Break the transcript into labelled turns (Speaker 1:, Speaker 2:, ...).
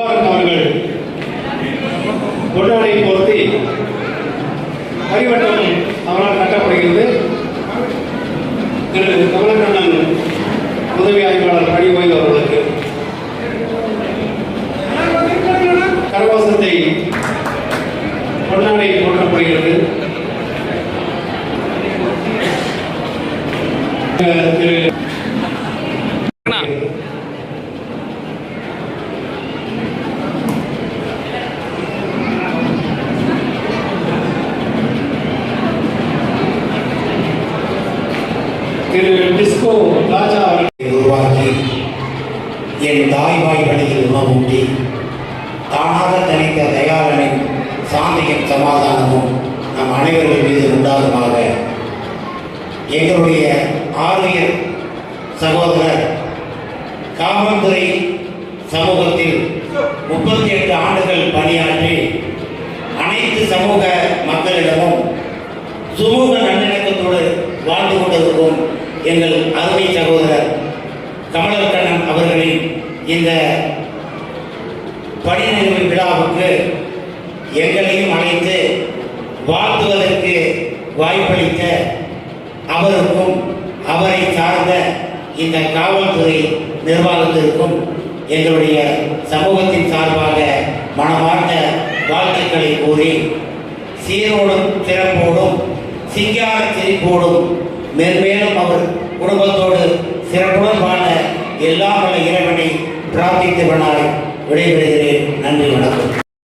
Speaker 1: அவர்கள் கொண்டாடை பொருத்தி பரிவட்டம் அவரால் கட்டப்படுகிறது. திரு கமலக்கண்ணன் உதவி ஆய்வாளர் பணி ஓய்வு அவர்களுக்கு கரவாசத்தை கொண்டாடை போற்றப்படுகிறது. திரு டிஸ்கோ ராஜா
Speaker 2: உருவாக்கி என் தாய்வாய் வழியில் உணவூட்டி தானாக தனித்த தயாளனின் சாந்தியும் சமாதானமும் நம் அனைவர்கள் மீது உண்டாகுமாக. எங்களுடைய ஆரியர் சகோதரர் காவல்துறை சமூகத்தில் 38 ஆண்டுகள் பணியாற்றி அனைத்து சமூக மக்களிடமும் சுமூக நல்லிணக்கத்தோடு வாழ்ந்து கொண்டிருக்கும் எங்கள் அருமை சகோதரர் கமலக்கண்ணன் அவர்களின் இந்த பணி நிறைவு விழாவுக்கு எங்களையும் அழைத்து வாழ்த்துவதற்கு வாய்ப்பளித்த அவருக்கும் அவரை சார்ந்த இந்த காவல்துறை நிர்வாகத்திற்கும் எங்களுடைய சமூகத்தின் சார்பாக மனமார்ந்த வாழ்த்துக்களை கூறி சீரோடும் சிறப்போடும் சிங்கார சிரிப்போடும் மேன்மேலும் அவர் குடும்பத்தோடு சிறப்புடன் வாழ எல்லாம் வல்ல இறைவனை பிரார்த்தித்தவனாய் விடைபெறுகிறேன். நன்றி, வணக்கம்.